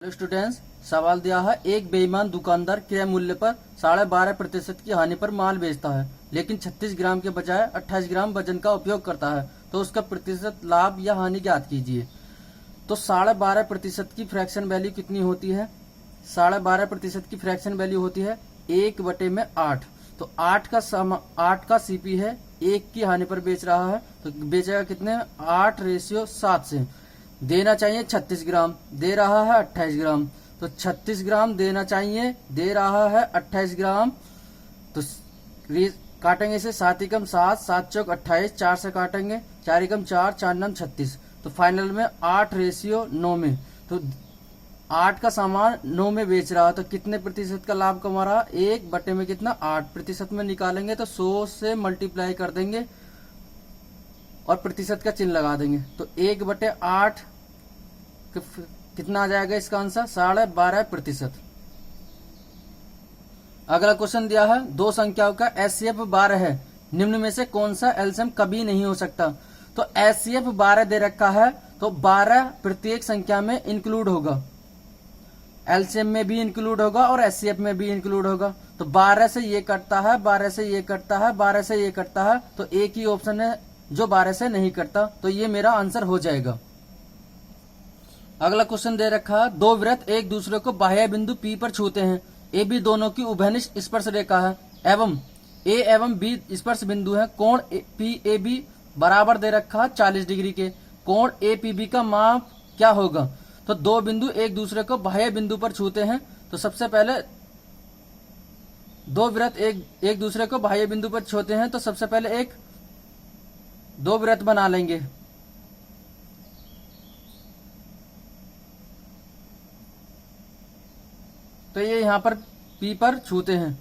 Hello students, सवाल दिया है। एक बेईमान दुकानदार क्रय मूल्य पर 12.5% की हानि पर माल बेचता है, लेकिन 36 ग्राम के बजाय 28 ग्राम वजन का उपयोग करता है, तो उसका प्रतिशत लाभ या हानि ज्ञात कीजिए। तो 12.5% की फ्रैक्शन वैल्यू कितनी होती है? 12.5% की फ्रैक्शन वैल्यू होती है 1/8। तो 8 का सीपी है, 1 की हानि पर बेच रहा है, तो बेचेगा कितने? 8:7 से। देना चाहिए 36 ग्राम, दे रहा है 28 ग्राम, तो 36 ग्राम देना चाहिए, दे रहा है 28 ग्राम। तो काटेंगे इसे 7 एकम 7, 7 चौक 28, 4 से काटेंगे, 4 एकम 4, 4 नम 36। तो फाइनल में 8:9 में, तो 8 का सामान 9 में बेच रहा है, तो कितने प्रतिशत का लाभ कमा रहा? 1 में कितना? 8% में निकालेंगे तो 100 से मल्टीप्लाई कर देंगे और प्रतिशत का चिन्ह लगा देंगे, तो 1/8 कितना आ जाएगा इसका आंसर? 12.5%। अगला क्वेश्चन दिया है, दो संख्याओं का एचसीएफ 12 है, निम्न में से कौन सा एलसीएम कभी नहीं हो सकता? तो एचसीएफ 12 दे रखा है, तो 12 प्रत्येक संख्या में इंक्लूड होगा, एलसीएम में भी इंक्लूड होगा और एचसीएफ में भी इंक्लूड होगा। तो 12 से ये कटता है, 12 से ये कटता है, 12 से ये कटता है, तो एक ही ऑप्शन है जो 12 से नहीं कटता, तो ये मेरा आंसर हो जाएगा। अगला क्वेश्चन दे रखा है, दो वृत्त एक दूसरे को बाह्य बिंदु P पर छूते हैं, ए बी दोनों की उभयनिष्ठ स्पर्श रेखा है, एवं ए एवं बी स्पर्श बिंदु है। कोण पी ए बी बराबर दे रखा है 40 डिग्री के। कोण ए पी बी का माप क्या होगा? तो दो बिंदु एक दूसरे को बाह्य बिंदु पर छूते हैं, तो सबसे पहले दो वृत्त एक दूसरे को बाह्य बिंदु पर छूते हैं, तो सबसे पहले दो वृत्त बना लेंगे। तो ये यहाँ पर P पर छूते हैं,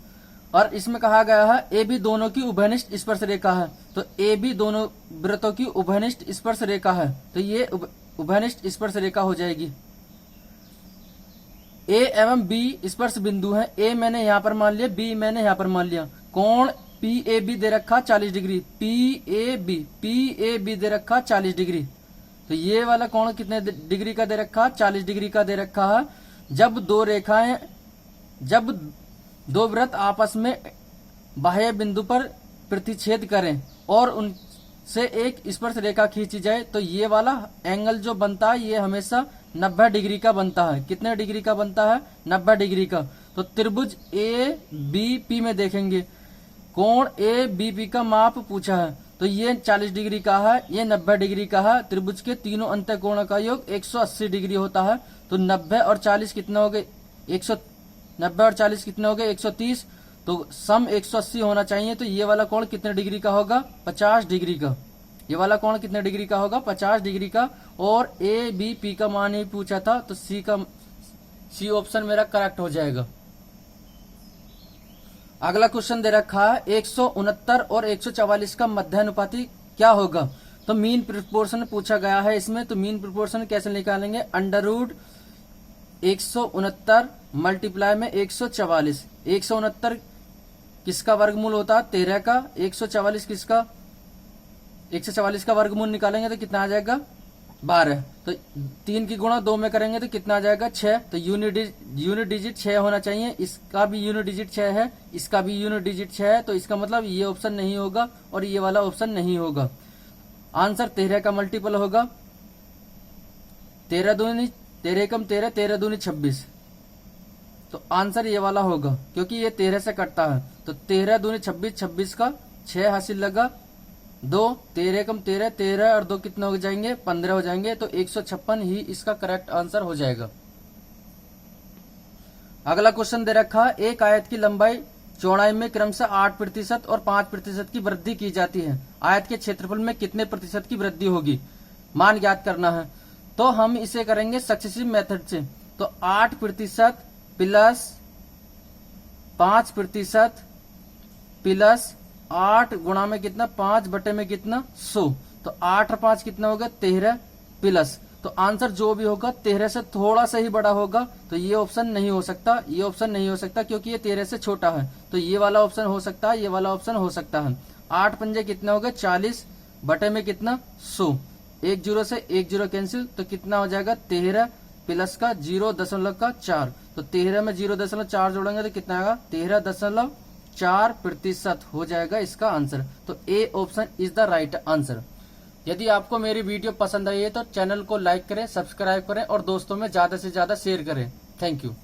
और इसमें कहा गया है ए बी दोनों की उभयनिष्ठ स्पर्श रेखा है, तो ए बी दोनों वृत्तों की उभयनिष्ठ स्पर्श रेखा है, तो ये उभयनिष्ठ स्पर्श रेखा हो जाएगी। ए एवं बी स्पर्श बिंदु है, ए मैंने यहाँ पर मान लिया, बी मैंने यहाँ पर मान लिया। कोण पी ए बी दे रखा 40 डिग्री, पी ए बी दे रखा 40 डिग्री, तो ये वाला कोण कितने डिग्री का दे रखा? 40 डिग्री का दे रखा है। जब दो वृत्त आपस में बाह्य बिंदु पर प्रतिच्छेद करें और उनसे एक स्पर्श रेखा खींची जाए, तो ये वाला एंगल जो बनता है ये हमेशा 90 डिग्री का बनता है। कितने डिग्री का बनता है? 90 डिग्री का। तो त्रिभुज ए बी पी में देखेंगे, कोण ए बी पी का माप पूछा है, तो ये 40 डिग्री का है, ये 90 डिग्री का है। त्रिभुज के तीनों अंत कोणों का योग 180 डिग्री होता है, तो 90 और 40 कितने हो गए? 90 और 40 कितने हो गए? 130। तो सम 180 होना चाहिए, तो ये वाला कोण कितने डिग्री का होगा? 50 डिग्री का। ये वाला कोण कितने डिग्री का होगा? 50 डिग्री का। और ए बी पी का मान ही पूछा था, तो सी ऑप्शन मेरा करेक्ट हो जाएगा। अगला क्वेश्चन दे रखा है, 169 और 144 का मध्यानुपाती क्या होगा? तो मीन प्रोपोर्शन पूछा गया है इसमें, तो मीन प्रोपोर्शन कैसे निकालेंगे? अंडर रूट 169 मल्टीप्लाई में 144। 169 किसका वर्गमूल होता है? 13 का। 144 किसका? 144 का वर्गमूल निकालेंगे तो कितना आ जाएगा? 12। तो 3 की गुणा 2 में करेंगे तो कितना आ जाएगा? 6। तो यूनिट डिजिट 6 होना चाहिए, इसका भी यूनिट डिजिट 6 है, इसका भी यूनिट डिजिट 6 है, तो इसका मतलब ये ऑप्शन नहीं होगा और ये वाला ऑप्शन नहीं होगा। आंसर 13 का मल्टीपल होगा। 13 दूनी 13 एकम 13, 13 दूनी 26, तो आंसर ये वाला होगा, क्योंकि ये 13 से कटता है। तो 13 दूनी 26, 26 का 6 हासिल लगा, 2, 13 एकम 13, 13 और 2 कितने हो जाएंगे? 15 हो जाएंगे, तो 156 ही इसका करेक्ट आंसर हो जाएगा। अगला क्वेश्चन दे रखा है, एक आयत की लंबाई चौड़ाई में क्रमशः 8% और 5% की वृद्धि की जाती है, आयत के क्षेत्रफल में कितने प्रतिशत की वृद्धि होगी? मान ज्ञात करना है। तो हम इसे करेंगे सक्सेसिव मेथड से। तो 8% प्लस 5% प्लस 8 गुणा में कितना? 5 बटे में कितना? 100। तो 8 और 5 कितना होगा? 13 प्लस, तो आंसर जो भी होगा 13 से थोड़ा सा ही बड़ा होगा, तो ये ऑप्शन नहीं हो सकता, ये ऑप्शन नहीं हो सकता, क्योंकि ये 13 से छोटा है। तो ये वाला ऑप्शन हो सकता है, ये वाला ऑप्शन हो सकता है। 8 पंजे कितने हो गए? 40 बटे में कितना? 100। 1 0 से 1 0 कैंसिल, तो कितना हो जाएगा? 13 प्लस का 0.4, तो 13 में 0.4 जोड़ेंगे तो कितना आएगा 13.4% हो जाएगा इसका आंसर। तो A option is the right answer. यदि आपको मेरी वीडियो पसंद आई है तो चैनल को लाइक करें, सब्सक्राइब करें और दोस्तों में ज्यादा से ज्यादा शेयर करें। Thank you.